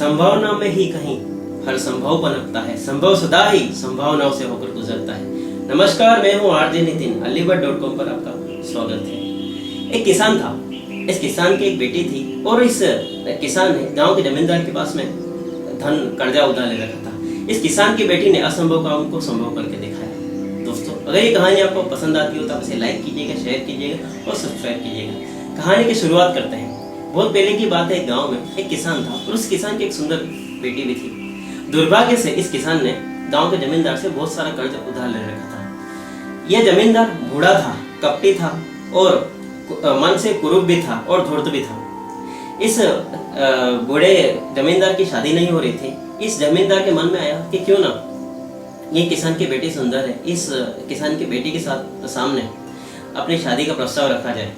संभावना में ही कहीं हर संभव पनपता है, संभव सदा ही संभावनाओं से होकर गुजरता है। नमस्कार, मैं हूँ आरजे नितिन। अलीगढ़.com पर आपका स्वागत है। एक किसान था, इस किसान की एक बेटी थी और इस किसान ने गांव के जमींदार के पास में धन कर्जा उधार ले रखा था। इस किसान की बेटी ने असंभव काम को संभव करके दिखाया। दोस्तों, अगर ये कहानी आपको पसंद आती हो तो आप इसे लाइक कीजिएगा, शेयर कीजिएगा और सब्सक्राइब कीजिएगा। कहानी की शुरुआत करते हैं। बहुत पहले की बात है, एक गांव में एक किसान था और उस किसान की एक सुंदर बेटी भी थी। दुर्भाग्य से इस किसान ने गांव के जमींदार से बहुत सारा कर्ज उधार ले रखा था। यह जमींदार बूढ़ा था, कपटी था और मन से कुरूप भी था और धूर्त भी था। इस बूढ़े जमींदार की शादी नहीं हो रही थी। इस जमींदार के मन में आया कि क्यों ना ये किसान की बेटी सुंदर है, इस किसान की बेटी के साथ सामने अपनी शादी का प्रस्ताव रखा जाए।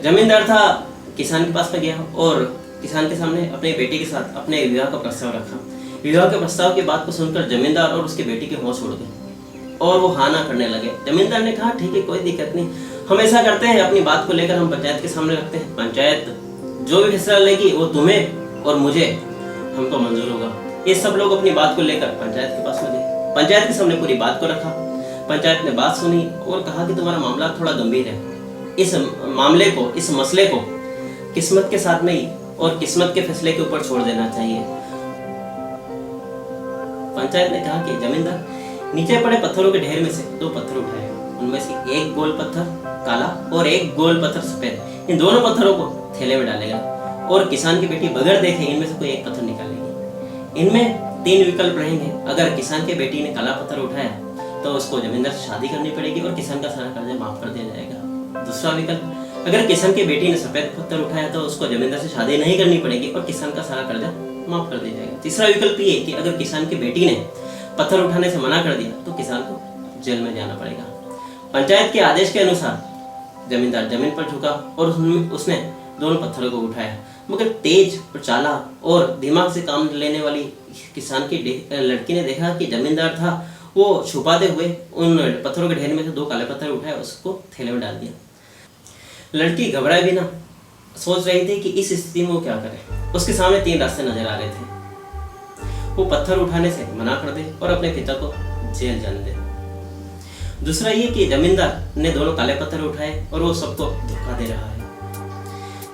जमींदार था, किसान के पास में गया और किसान के सामने अपनी बेटी के साथ अपने विवाह का प्रस्ताव रखा। विवाह के प्रस्ताव की बात को सुनकर जमींदार और उसकी बेटी के होश उड़ गए और वो हाँ ना करने लगे। जमींदार ने कहा, ठीक है, कोई दिक्कत नहीं, हम ऐसा करते हैं, अपनी बात को लेकर हम पंचायत के सामने रखते हैं। पंचायत जो भी फैसला लेगी वो तुम्हें और मुझे हमको मंजूर होगा। ये सब लोग अपनी बात को लेकर पंचायत के पास में गए। पंचायत के सामने पूरी बात को रखा। पंचायत ने बात सुनी और कहा कि तुम्हारा मामला थोड़ा गंभीर है। इस मामले को, इस मसले को किस्मत के साथ में ही और किस्मत के फैसले के ऊपर छोड़ देना चाहिए। पंचायत ने कहा कि जमींदार, नीचे पड़े पत्थरों के ढेर में से 2 पत्थर उठाए, उनमें से एक गोल पत्थर काला और एक गोल पत्थर सफेद। इन दोनों पत्थरों को थैले में डालेगा और किसान की बेटी बगैर देखे इनमें से कोई एक पत्थर निकालेगी। इनमें 3 विकल्प रहेंगे। अगर किसान की बेटी ने काला पत्थर उठाया तो उसको जमींदार से शादी करनी पड़ेगी और किसान का सारा कर्जा माफ कर दिया जाएगा। दूसरा विकल्प, अगर किसान की बेटी ने सफेद पत्थर उठाया तो उसको जमींदार से शादी नहीं करनी पड़ेगी और किसान का सारा कर्जा माफ कर दिया जाएगा। तीसरा विकल्प ये कि अगर किसान की बेटी ने पत्थर उठाने से मना कर दिया तो किसान को जेल में जाना पड़ेगा। पंचायत के आदेश के अनुसार जमींदार जमीन पर झुका और उसने दोनों पत्थरों को उठाया, मगर तेज और चालाक और दिमाग से काम लेने वाली किसान की लड़की ने देखा कि जमींदार था, वो छुपाते हुए उन पत्थरों के ढेर में से 2 काले पत्थर उठाए, उसको थैले में डाल दिया। लड़की घबराए बिना सोच रही थी कि इस स्थिति में वो क्या करे। उसके सामने 3 रास्ते नजर आ रहे थे। वो पत्थर उठाने से मना कर दे और अपने पिता को जेल जाने दे। दूसरा ये कि जमींदार ने दोनों काले पत्थर उठाए और वो सबको धोखा दे रहा है।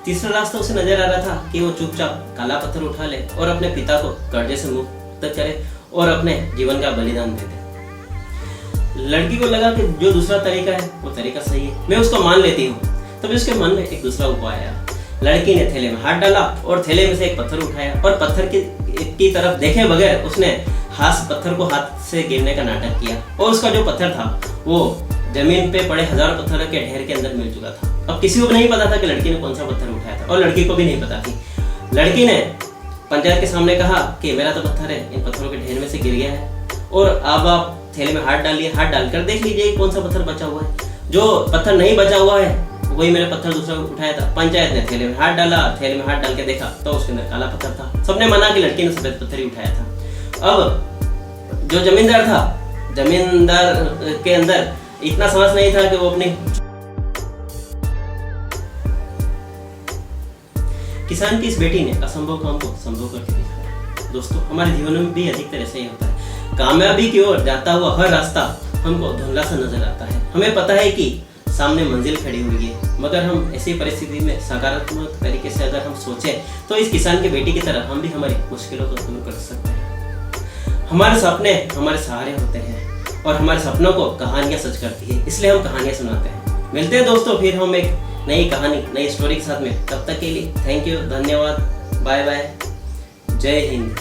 तीसरा रास्ता उसे नजर आ रहा था कि वो चुपचाप काला पत्थर उठा ले और अपने पिता को कर्जे से मुक्त करे और अपने जीवन का बलिदान दे दे। लड़की को लगा कि जो दूसरा तरीका है वो तरीका सही है, मैं उसको मान लेती हूँ। तभी उसके मन में एक दूसरा उपाय आया। लड़की ने थैले में हाथ डाला और थैले में से एक पत्थर उठाया और पत्थर की तरफ देखे बगैर उसने पत्थर को हाथ से गिरने का नाटक किया और उसका जो पत्थर था वो जमीन पे पड़े हजारों पत्थरों के ढेर के अंदर मिल चुका था। अब किसी को नहीं पता था कि लड़की ने कौन सा पत्थर उठाया था और लड़की को भी नहीं पता थी। लड़की ने पंचायत के सामने कहा कि मेरा तो पत्थर है, इन पत्थरों के ढेर में से गिर गया है और अब आप थैले में हाथ डालिए, हाथ डालकर देख लीजिए कौन सा पत्थर बचा हुआ है। जो पत्थर नहीं बचा हुआ है वही मैंने पत्थर दूसरा उठाया था। पंचायत ने थैले में हाथ डाला, थैले में हाथ डाल के देखा तो उसके अंदर काला पत्थर था। सबने माना कि लड़की ने सफेद पत्थर ही उठाया था। अब जो जमींदार था, जमींदार के अंदर इतना समझ नहीं था कि वो अपनी किसान की इस बेटी ने असंभव काम को संभव करके दिखाया। दोस्तों, हमारे जीवन में भी अधिकतर ऐसा ही होता है। कामयाबी की ओर जाता हुआ हर रास्ता हमको धुंधला सा नजर आता है। हमें पता है कि सामने मंजिल खड़ी हुई है, मगर हम ऐसी परिस्थिति में सकारात्मक तरीके से अगर हम सोचें तो इस किसान की बेटी की तरह हम भी हमारी मुश्किलों को दूर कर सकते हैं। हमारे सपने हमारे सहारे होते हैं और हमारे सपनों को कहानियां सच करती है, इसलिए हम कहानियां सुनाते हैं। मिलते हैं दोस्तों फिर हम एक नई कहानी, नई स्टोरी के साथ में। तब तक के लिए थैंक यू, धन्यवाद, बाय बाय, जय हिंद।